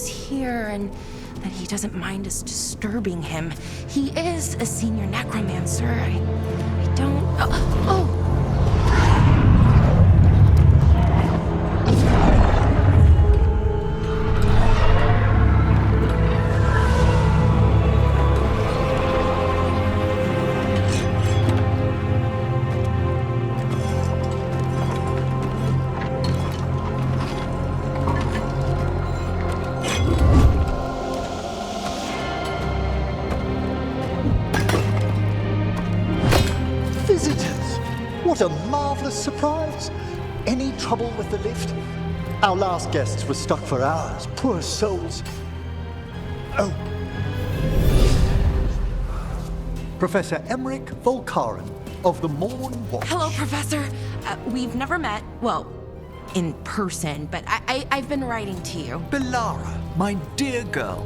is here and that he doesn't mind us disturbing him. He is a senior necromancer. I don't... Oh! What a marvelous surprise! Any trouble with the lift? Our last guests were stuck for hours, poor souls. Oh. Professor Emmerich Volkaren of the Morn Watch. Hello, Professor. We've never met, well, in person, but I've been writing to you. Belara, my dear girl,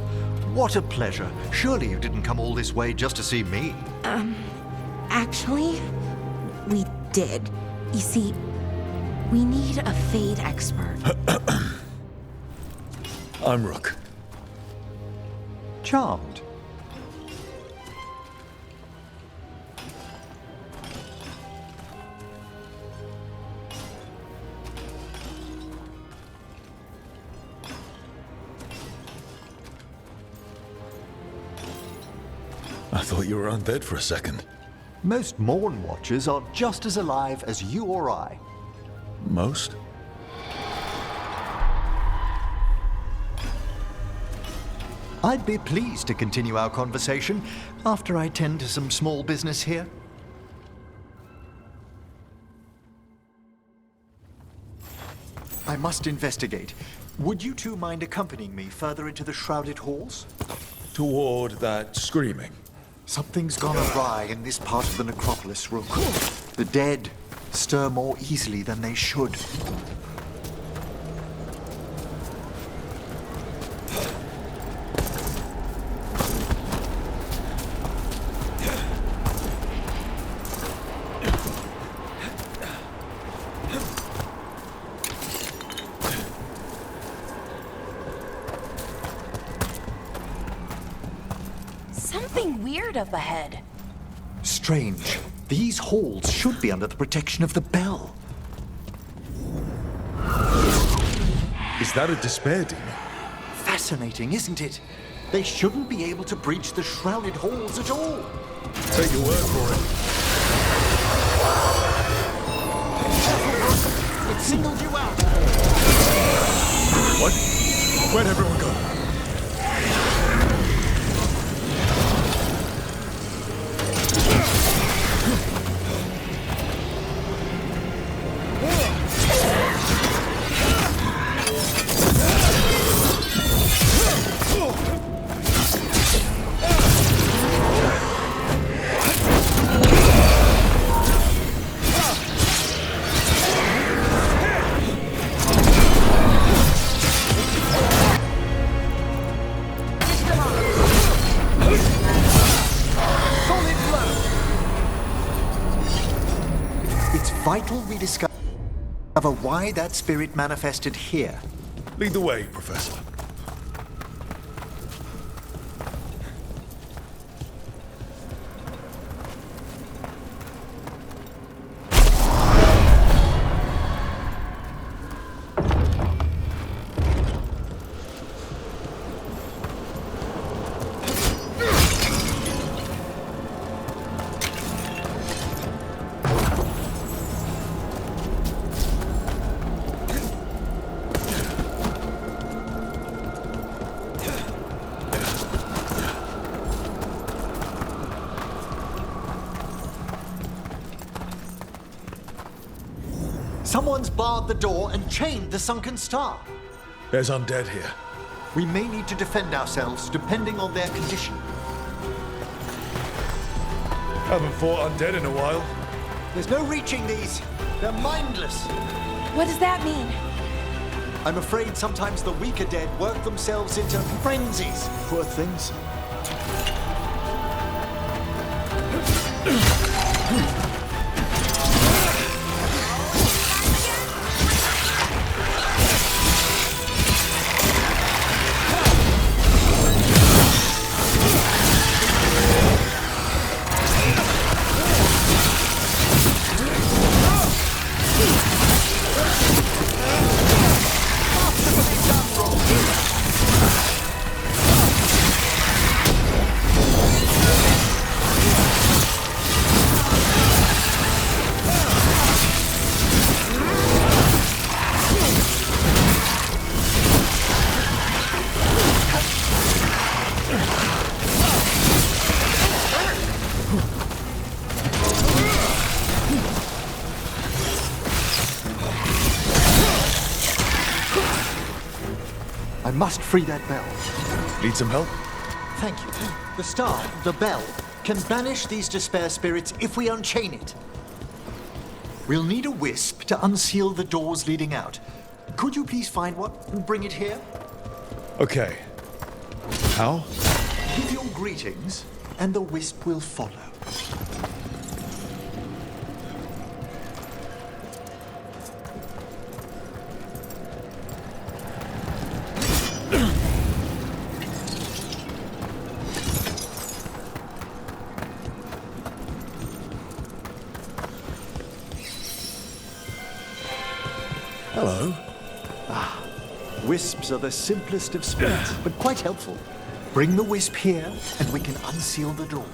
what a pleasure. Surely you didn't come all this way just to see me. Actually, we did. You see, we need a Fade expert. I'm Rook. Charmed. I thought you were undead for a second. Most Morn Watchers are just as alive as you or I. Most? I'd be pleased to continue our conversation after I tend to some small business here. I must investigate. Would you two mind accompanying me further into the shrouded halls? Toward that screaming. Something's gone awry in this part of the necropolis, Rook. The dead stir more easily than they should. Something weird up ahead. Strange. These halls should be under the protection of the bell. Is that a despair demon? Fascinating, isn't it? They shouldn't be able to breach the shrouded halls at all. Take your word for it. It singled you out. What? Where'd everyone go? Vital we discover why that spirit manifested here. Lead the way, Professor. Someone's barred the door and chained the sunken star. There's undead here. We may need to defend ourselves depending on their condition. Haven't fought undead in a while. There's no reaching these. They're mindless. What does that mean? I'm afraid sometimes the weaker dead work themselves into frenzies. Poor things. I must free that bell. Need some help? Thank you. The star, the bell, can banish these despair spirits if we unchain it. We'll need a wisp to unseal the doors leading out. Could you please find one and bring it here? Okay. How? Give your greetings, and the wisp will follow. Hello. Wisps are the simplest of spirits, but quite helpful. Bring the wisp here, and we can unseal the door.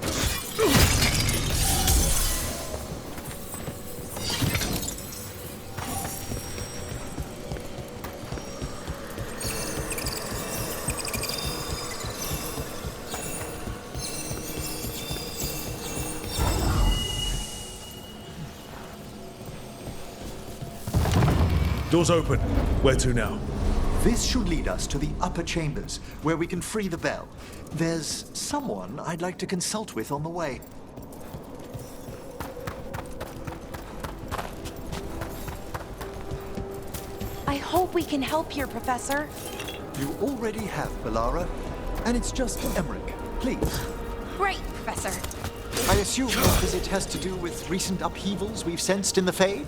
Door's open. Where to now? This should lead us to the upper chambers, where we can free the bell. There's someone I'd like to consult with on the way. I hope we can help here, Professor. You already have, Bellara, and it's just Emmerich. Please. Right, Professor. I assume your visit has to do with recent upheavals we've sensed in the Fade?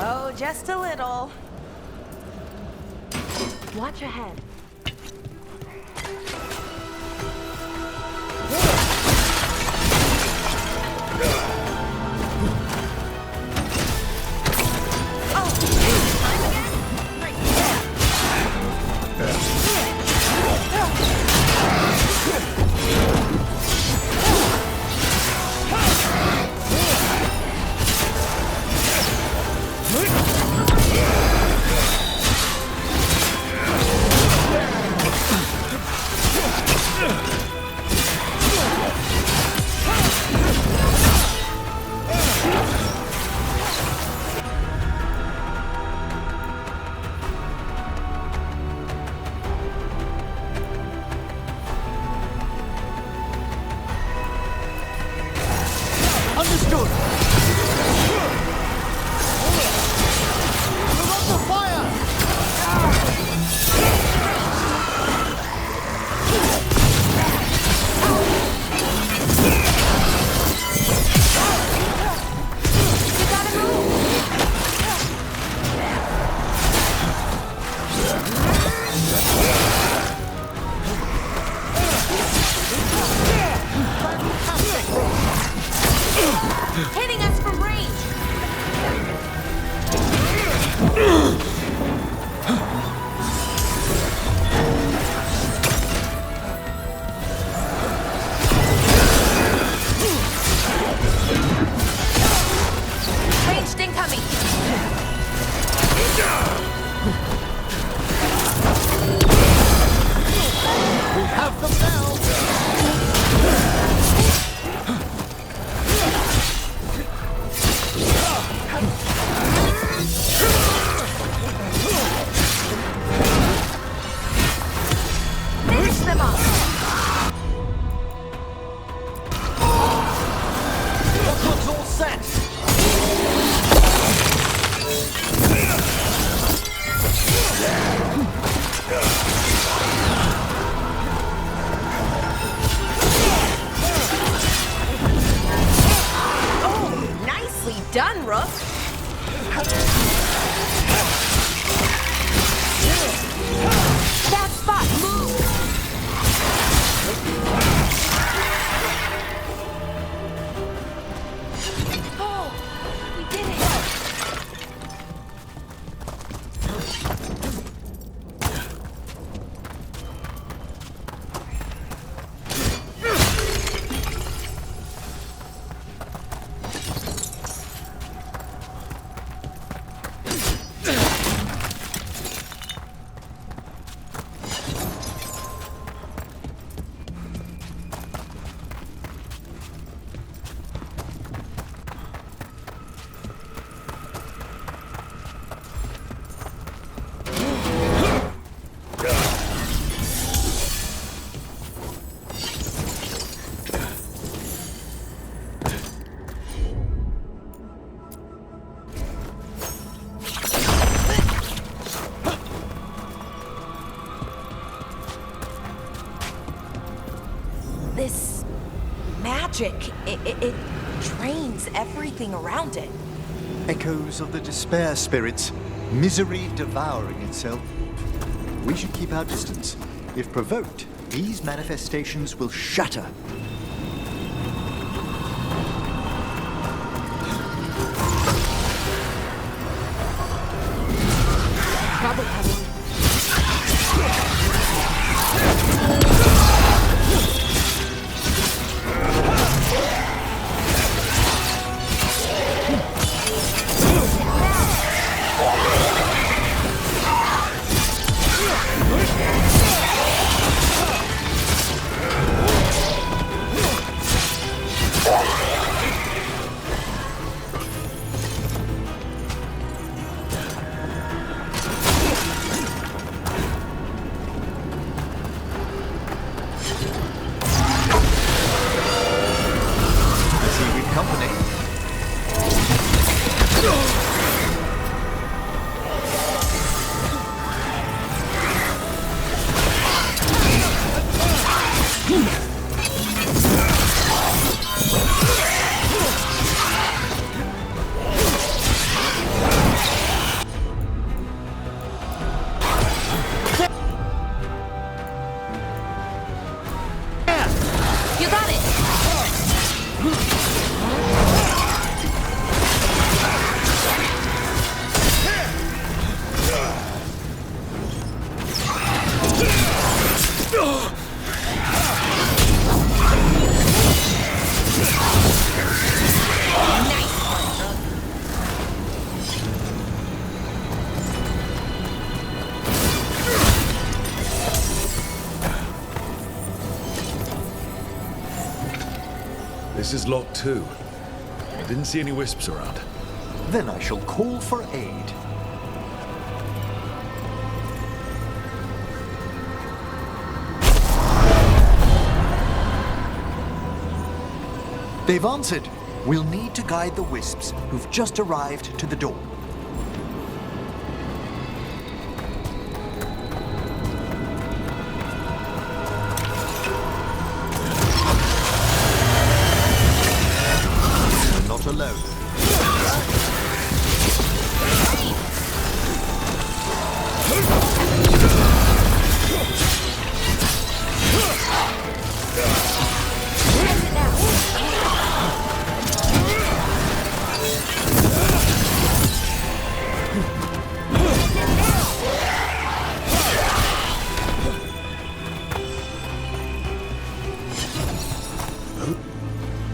Oh, just a little. Watch ahead. Understood! We're under fire! You gotta move! Hit this magic. It drains everything around it. Echoes of the despair spirits, misery devouring itself. We should keep our distance. If provoked, these manifestations will shatter. Probably having. You got it! This is locked too. I didn't see any wisps around. Then I shall call for aid. They've answered. We'll need to guide the wisps who've just arrived to the door. They're not alone.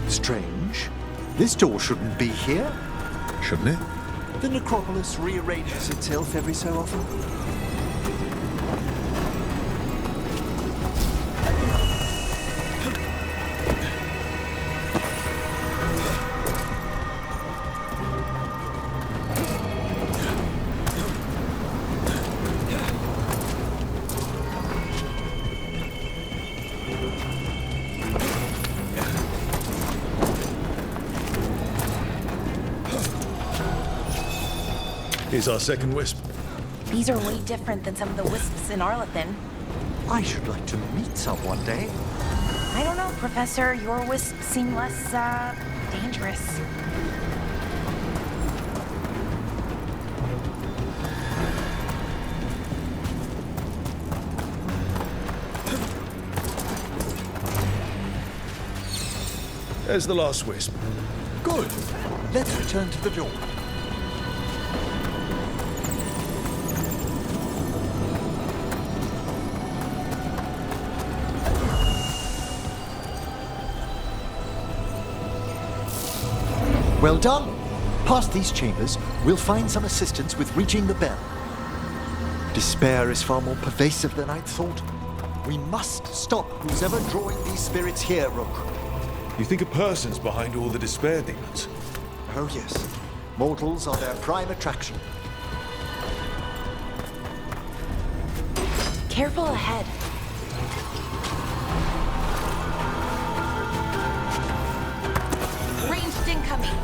Strange. This door shouldn't be here. Shouldn't it? The necropolis rearranges itself every so often. Here's our second wisp. These are way different than some of the wisps in Arlethan. I should like to meet some one day. I don't know, Professor. Your wisps seem less, dangerous. There's the last wisp. Good. Let's return to the door. Well done. Past these chambers, we'll find some assistance with reaching the bell. Despair is far more pervasive than I'd thought. We must stop who's ever drawing these spirits here, Rook. You think a person's behind all the despair demons? Oh yes. Mortals are their prime attraction. Careful ahead. Ranged incoming.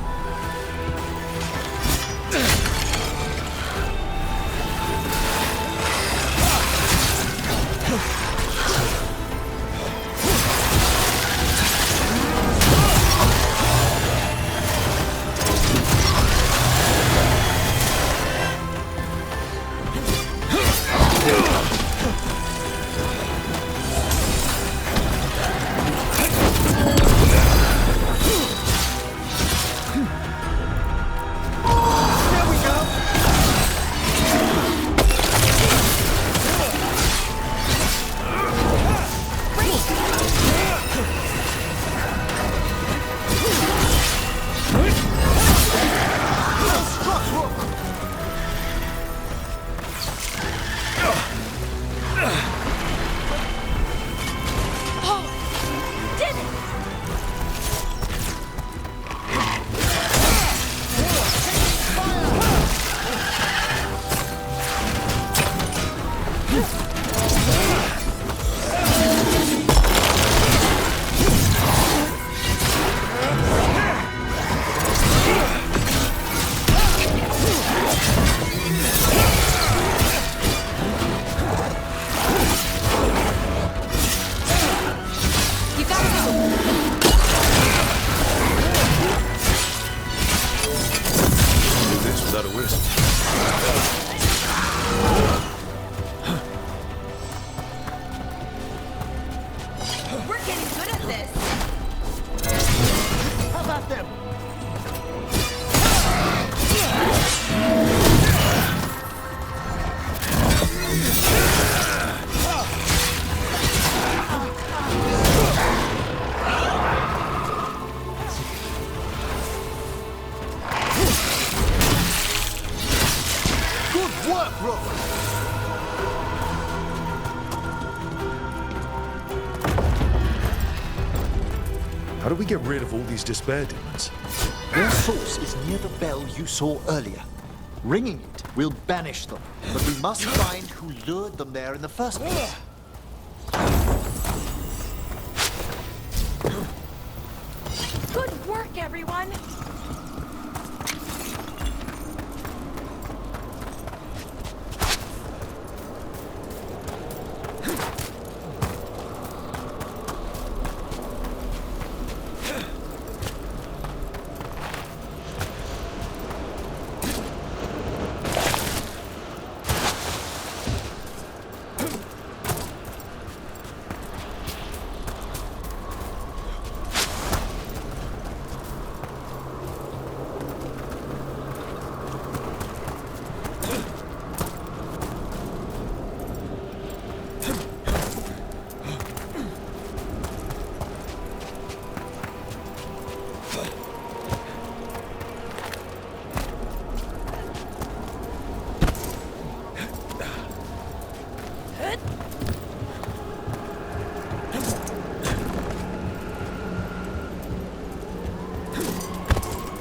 We're getting good at this. How about them? Good work, Rook! How do we get rid of all these despair demons? Their source is near the bell you saw earlier. Ringing it will banish them, but we must find who lured them there in the first place. Good work, everyone.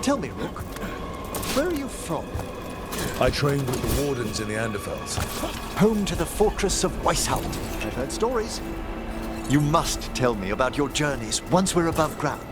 Tell me, Rook, where are you from? I trained with the wardens in the Anderfels. Home to the fortress of Weishaupt. I've heard stories. You must tell me about your journeys once we're above ground.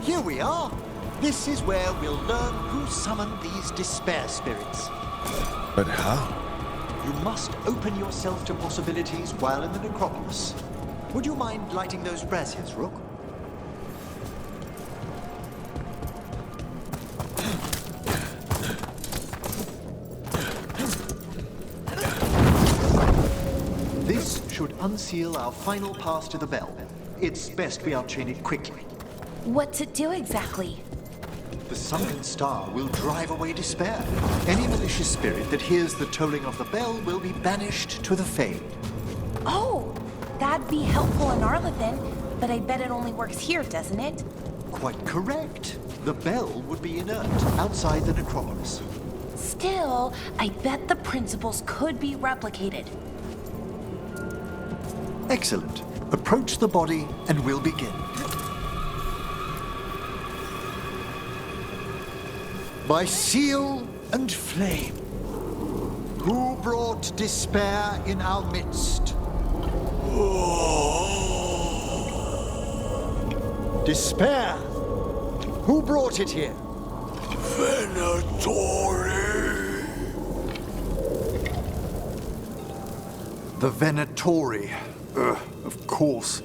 Here we are. This is where we'll learn who summoned these despair spirits. But how? You must open yourself to possibilities while in the necropolis. Would you mind lighting those braziers, Rook? This should unseal our final pass to the bell. It's best we unchain it quickly. What's it do exactly? The sunken star will drive away despair. Any malicious spirit that hears the tolling of the bell will be banished to the Fade. Oh, that'd be helpful in Arlethan, but I bet it only works here, doesn't it? Quite correct. The bell would be inert outside the necropolis. Still, I bet the principles could be replicated. Excellent. Approach the body and we'll begin. By seal and flame, who brought despair in our midst? Despair! Who brought it here? Venatori! The Venatori. Of course.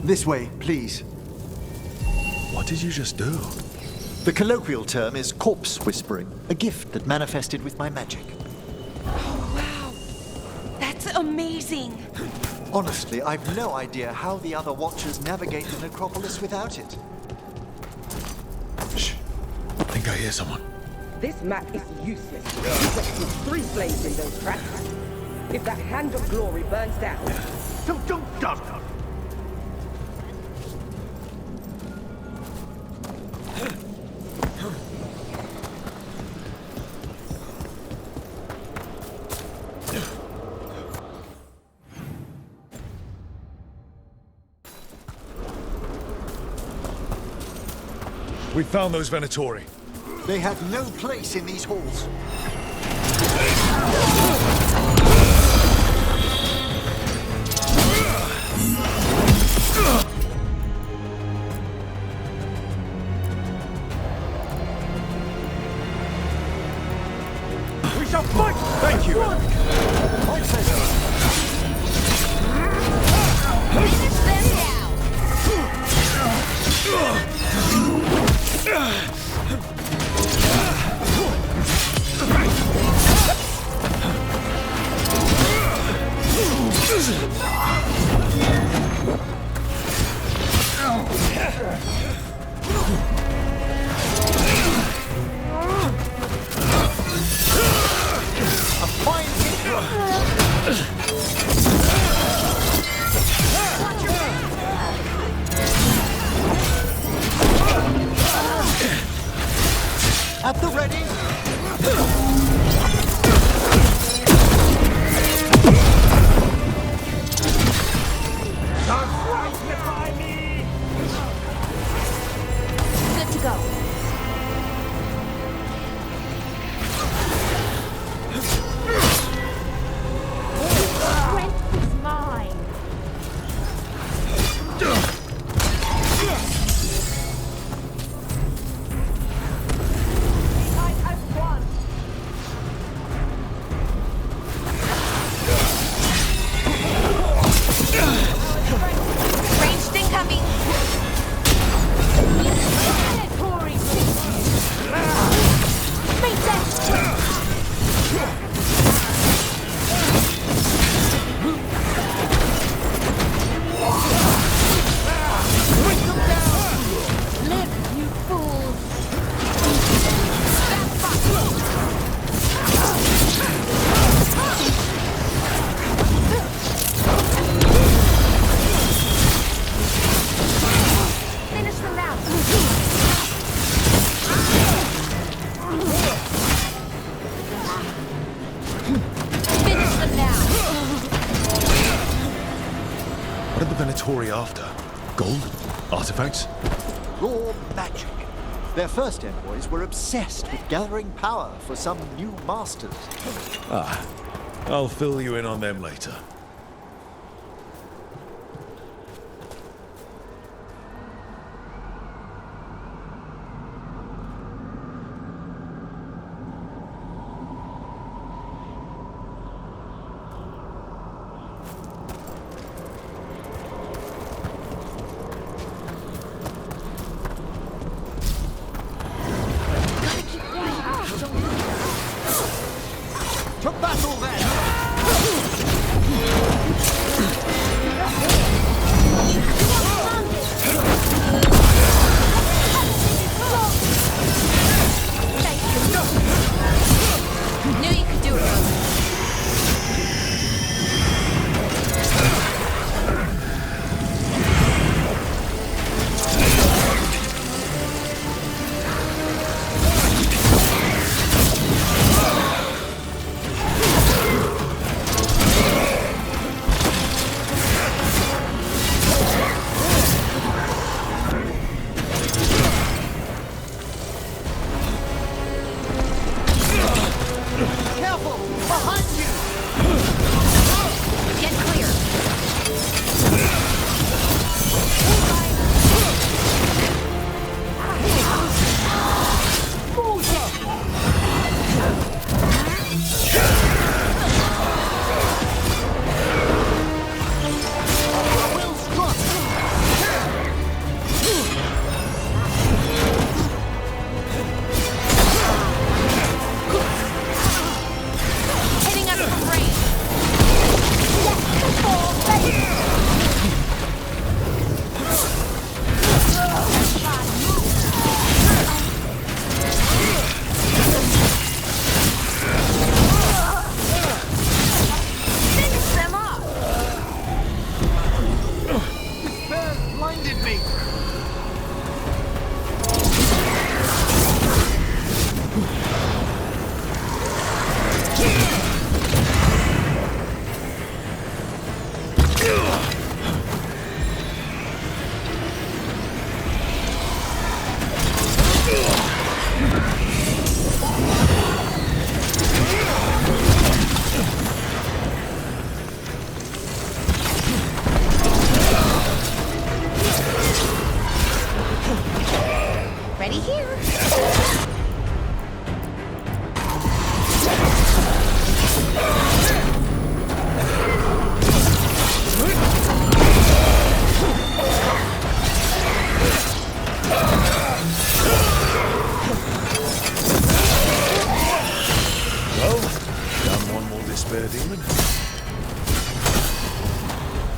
This way, please. What did you just do? The colloquial term is corpse whispering, a gift that manifested with my magic. Oh, wow. That's amazing. Honestly, I've no idea how the other Watchers navigate the necropolis without it. Shh. I think I hear someone. This map is useless. You get to 3 flames in those cracks. If that hand of glory burns down... Don't. We found those Venatori. They have no place in these halls. We shall fight! Thank you! Point says Finish them down! a fine At the ready. Good to go. Strength is mine. Ranged incoming. Meet them. Live, you fools! Finish them now! Finish them now! What are the Venatori after? Gold? Artifacts? Raw magic. Their first envoys were obsessed with gathering power for some new masters. Ah, I'll fill you in on them later. To battle then!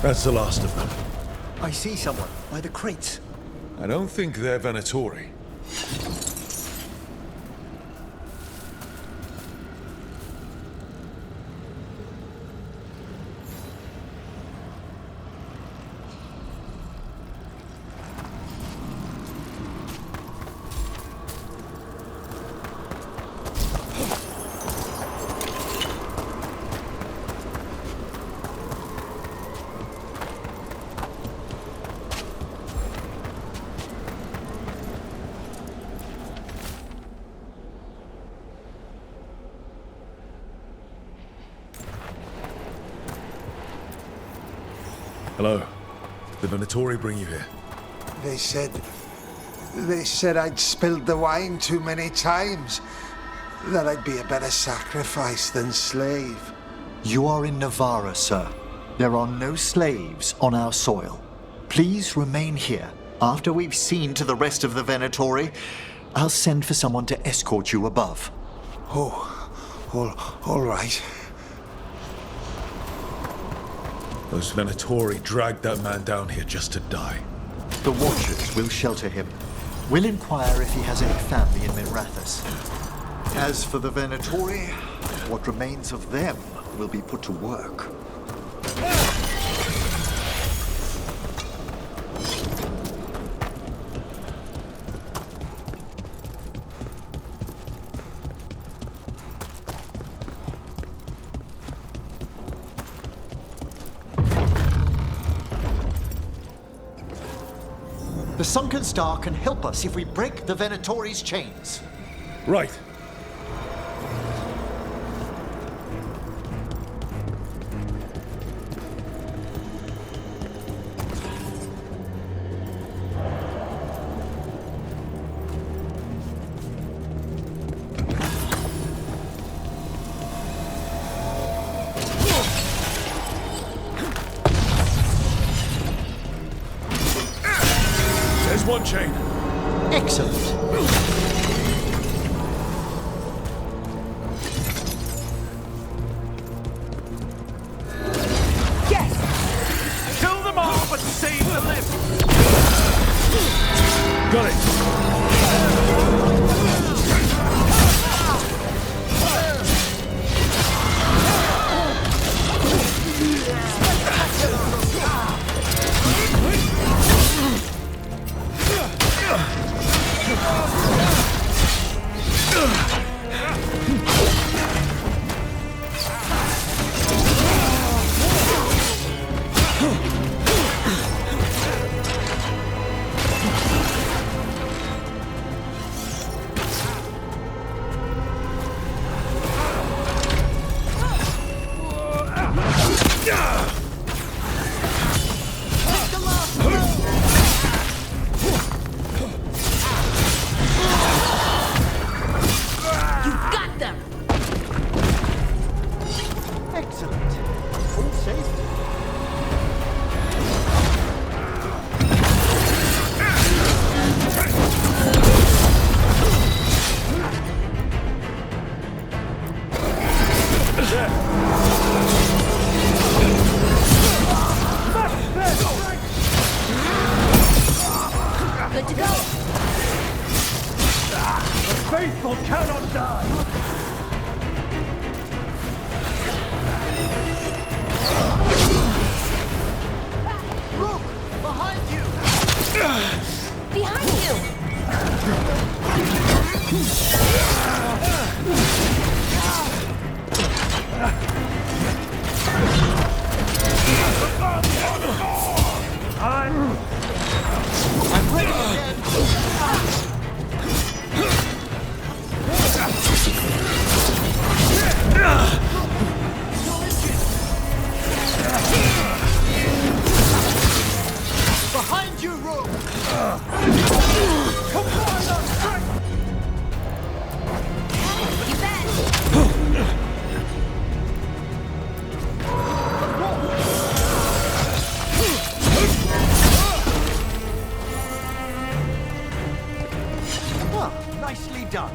That's the last of them. I see someone by the crates. I don't think they're Venatori. Hello. Did Venatori bring you here? They said I'd spilled the wine too many times. That I'd be a better sacrifice than slave. You are in Navarra, sir. There are no slaves on our soil. Please remain here. After we've seen to the rest of the Venatori, I'll send for someone to escort you above. All right. Those Venatori dragged that man down here just to die. The Watchers will shelter him. We'll inquire if he has any family in Mirathas. As for the Venatori, what remains of them will be put to work. The Sunken Star can help us if we break the Venatori's chains. Right. There's one chain. Excellent. Yes! Kill them all, but save the lift! Got it. Got them! Excellent. All safe. Good to go! The faithful cannot die! Rook, behind you! Behind you! I'm ready again. Behind you, Rook! You bet! Ah, nicely done.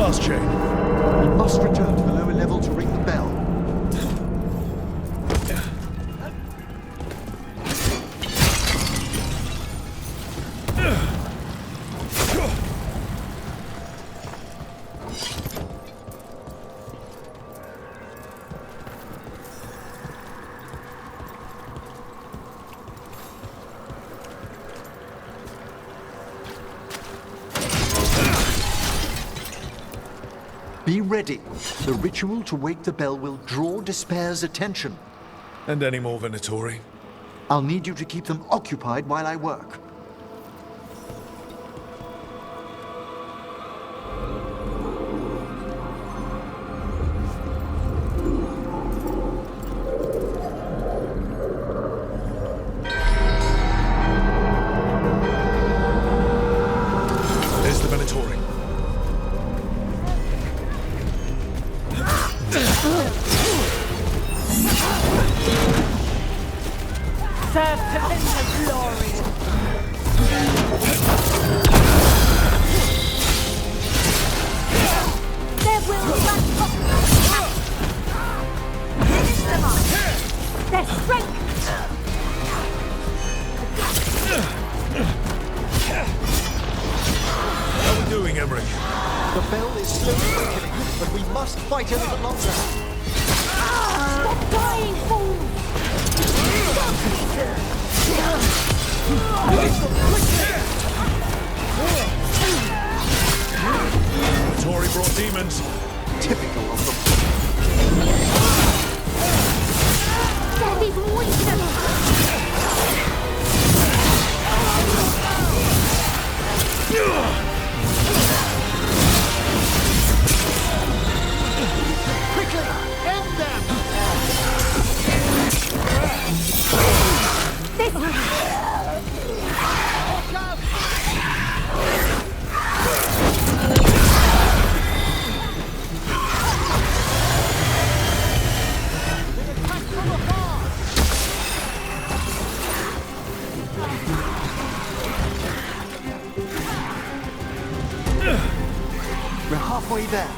blast chain. We must return to the lower level to ring the bell. Be ready. The ritual to wake the bell will draw Despair's attention. And any more Venatori? I'll need you to keep them occupied while I work. There's the Venatori. Serve to enter glory. Their will run finish them off. Their strength. How are we doing, Emmerich? The bell is slowly awakening, but we must fight a little longer. Stop dying, fools! Venatori brought demons. Typical of them. They're even weaker! Quickly, end them! We're halfway there.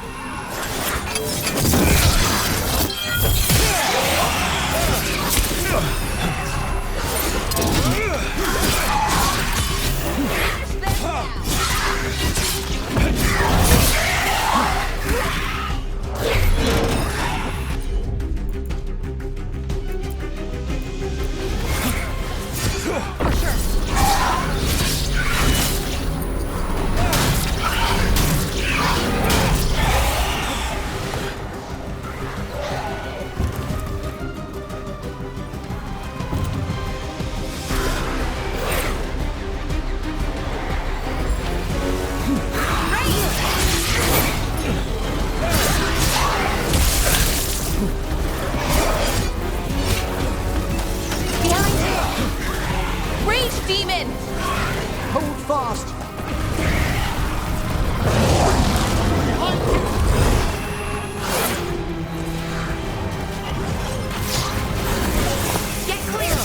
Rage demon! Hold fast! Get clear!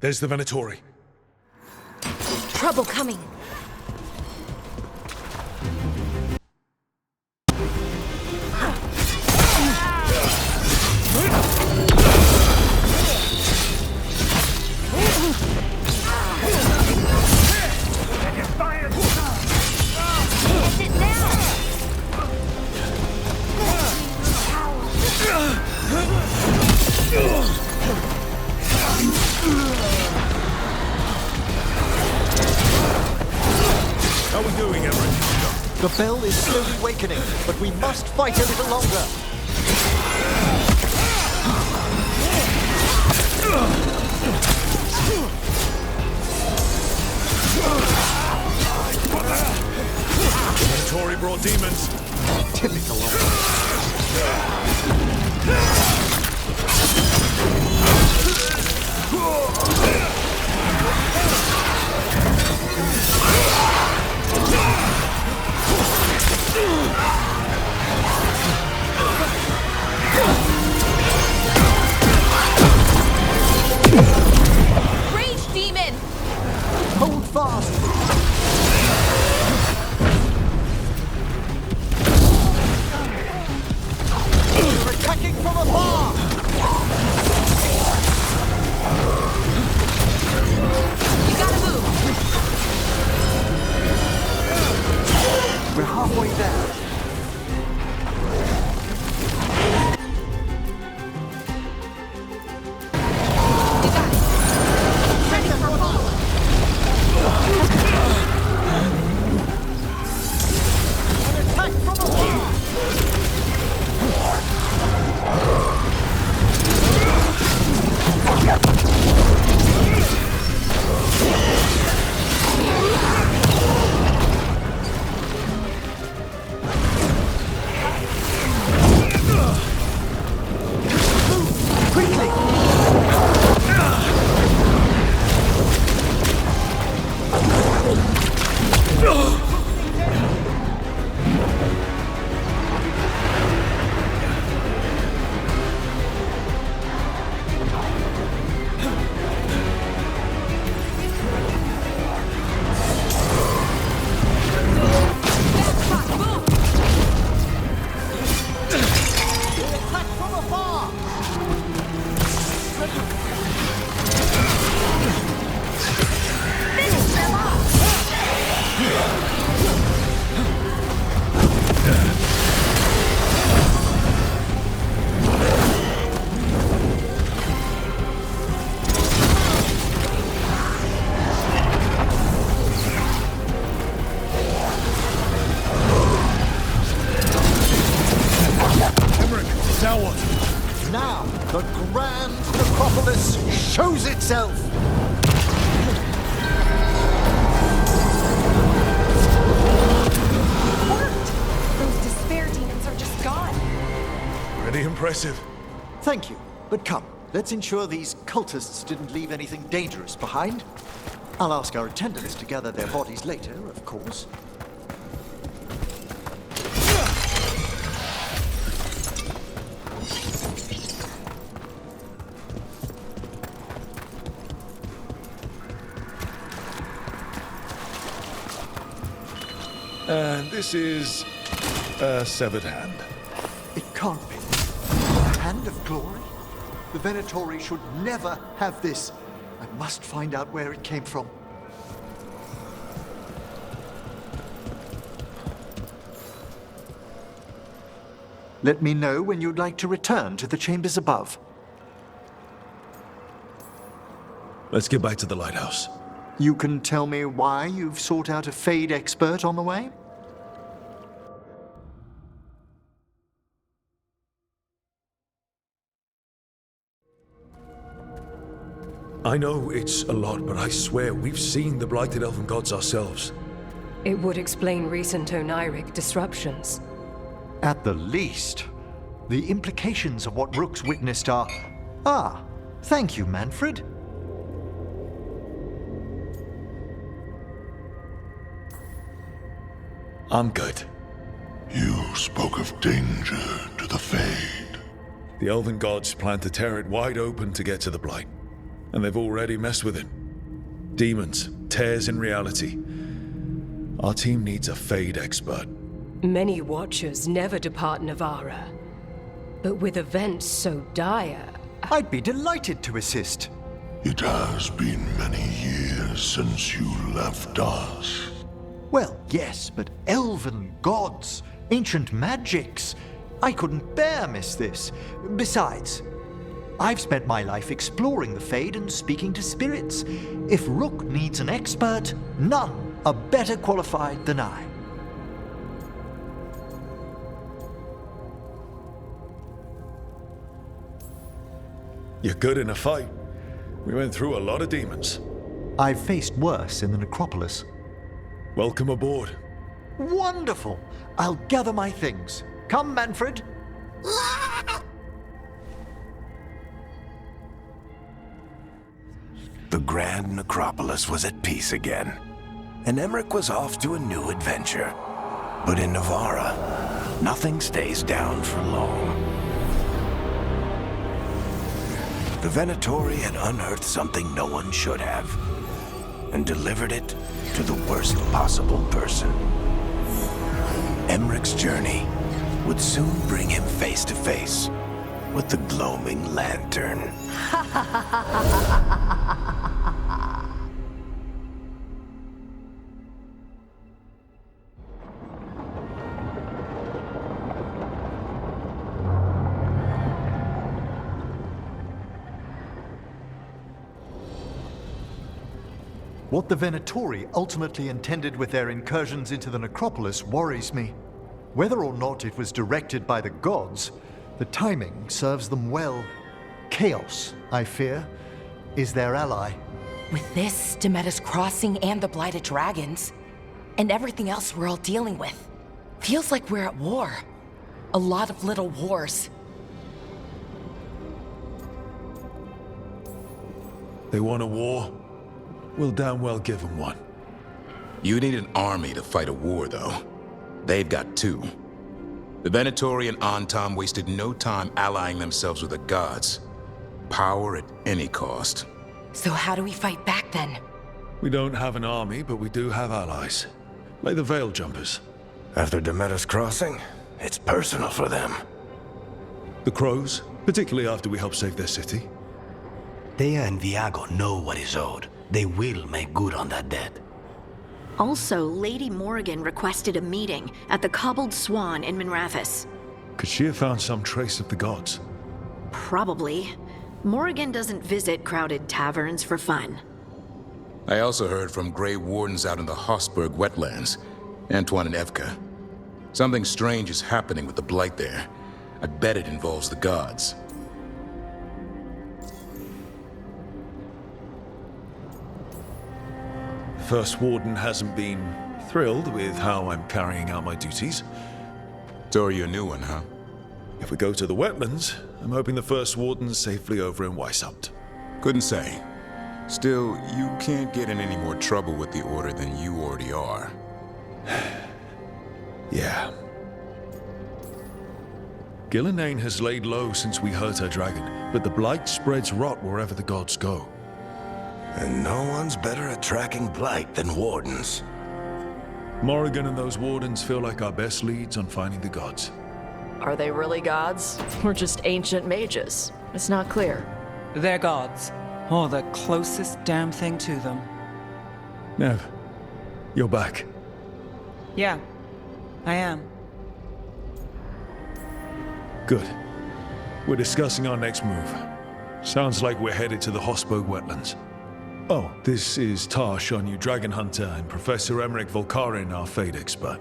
There's the Venatori. Trouble coming. How are we doing, Emmerich? The bell is slowly awakening, but we must fight a little longer. demons. Typical. Rage demon! Hold fast. They're attacking from afar. You gotta move! We're halfway there. You got it! Ready for fall! An attack from afar. Quickly! Attack from afar! Finish them off! Emmerich, now what? Now, the grand necropolis shows itself! Worked! Those despair demons are just gone. Pretty impressive. Thank you, but come, let's ensure these cultists didn't leave anything dangerous behind. I'll ask our attendants to gather their bodies later, of course. And this is a severed hand. It can't be. Hand of glory? The Venatori should never have this. I must find out where it came from. Let me know when you'd like to return to the chambers above. Let's get back to the lighthouse. You can tell me why you've sought out a Fade expert on the way? I know it's a lot, but I swear we've seen the blighted elven gods ourselves. It would explain recent Oniric disruptions. At the least. The implications of what Rook's witnessed are... Ah, thank you, Manfred. I'm good. You spoke of danger to the Fade. The elven gods plan to tear it wide open to get to the blight. And they've already messed with it. Demons, tears in reality. Our team needs a Fade expert. Many Watchers never depart Navara. But with events so dire... I'd be delighted to assist. It has been many years since you left us. Well, yes, but elven gods, ancient magics. I couldn't bear miss this. Besides, I've spent my life exploring the Fade and speaking to spirits. If Rook needs an expert, none are better qualified than I. You're good in a fight. We went through a lot of demons. I've faced worse in the necropolis. Welcome aboard. Wonderful! I'll gather my things. Come, Manfred. The Grand Necropolis was at peace again, and Emmerich was off to a new adventure. But in Navarra, nothing stays down for long. The Venatori had unearthed something no one should have, and delivered it to the worst possible person. Emmerich's journey would soon bring him face to face with the gloaming lantern. What the Venatori ultimately intended with their incursions into the necropolis worries me. Whether or not it was directed by the gods, the timing serves them well. Chaos, I fear, is their ally. With this, Demeter's Crossing and the Blighted Dragons, and everything else we're all dealing with, feels like we're at war. A lot of little wars. They want a war? We'll damn well give them one. You need an army to fight a war, though. They've got two. The Venatori and Antam wasted no time allying themselves with the gods. Power at any cost. So how do we fight back then? We don't have an army, but we do have allies. Like the Veil Jumpers. After Demeter's Crossing, it's personal for them. The Crows, particularly after we helped save their city. Thea and Viago know what is owed. They will make good on that debt. Also, Lady Morrigan requested a meeting at the Cobbled Swan in Minrathous. Could she have found some trace of the gods? Probably. Morrigan doesn't visit crowded taverns for fun. I also heard from Grey Wardens out in the Hossberg wetlands, Antoine and Evka. Something strange is happening with the Blight there. I bet it involves the gods. First Warden hasn't been thrilled with how I'm carrying out my duties. So are you a new one, huh? If we go to the wetlands, I'm hoping the First Warden's safely over in Weishaupt. Couldn't say. Still, you can't get in any more trouble with the Order than you already are. Yeah. Gillenane has laid low since we hurt her dragon, but the Blight spreads rot wherever the gods go. And no one's better at tracking Blight than Wardens. Morrigan and those Wardens feel like our best leads on finding the gods. Are they really gods? Or just ancient mages? It's not clear. They're gods. Or the closest damn thing to them. Nev, you're back. Yeah, I am. Good. We're discussing our next move. Sounds like we're headed to the Hossberg wetlands. Oh, this is Tarsh, our new dragon hunter, and Professor Emmerich Volkarin, our Fade expert.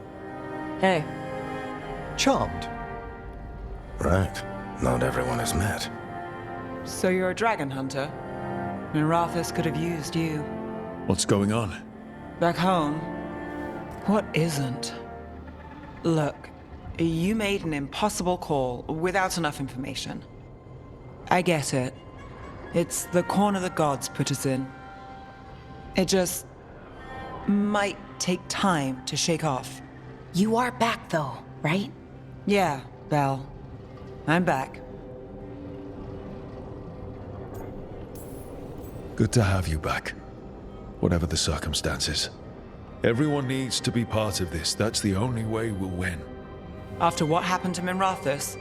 Hey. Charmed. Right. Not everyone has met. So you're a dragon hunter? Minrathous could have used you. What's going on? Back home, what isn't? Look, you made an impossible call without enough information. I get it. It's the corner the gods put us in. It just might take time to shake off. You are back though, right? Yeah, Belle. I'm back. Good to have you back. Whatever the circumstances. Everyone needs to be part of this. That's the only way we'll win. After what happened to Minrathous,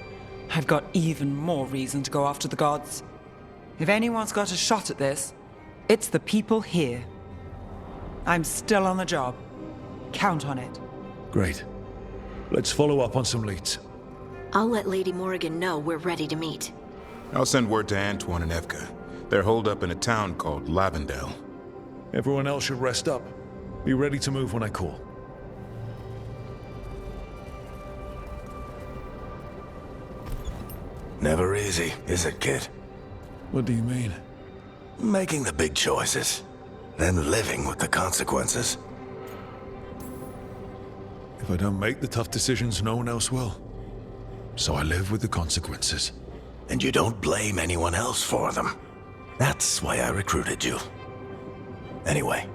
I've got even more reason to go after the gods. If anyone's got a shot at this, it's the people here. I'm still on the job. Count on it. Great. Let's follow up on some leads. I'll let Lady Morrigan know we're ready to meet. I'll send word to Antoine and Evka. They're holed up in a town called Lavendel. Everyone else should rest up. Be ready to move when I call. Never easy, is it, kid? What do you mean? Making the big choices, then living with the consequences. If I don't make the tough decisions, no one else will. So I live with the consequences. And you don't blame anyone else for them. That's why I recruited you. Anyway,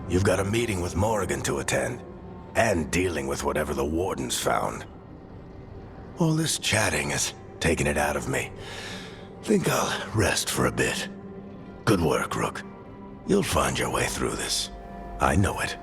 you've got a meeting with Morrigan to attend, and dealing with whatever the Warden's found. All this chatting has taken it out of me. Think I'll rest for a bit. Good work, Rook. You'll find your way through this. I know it.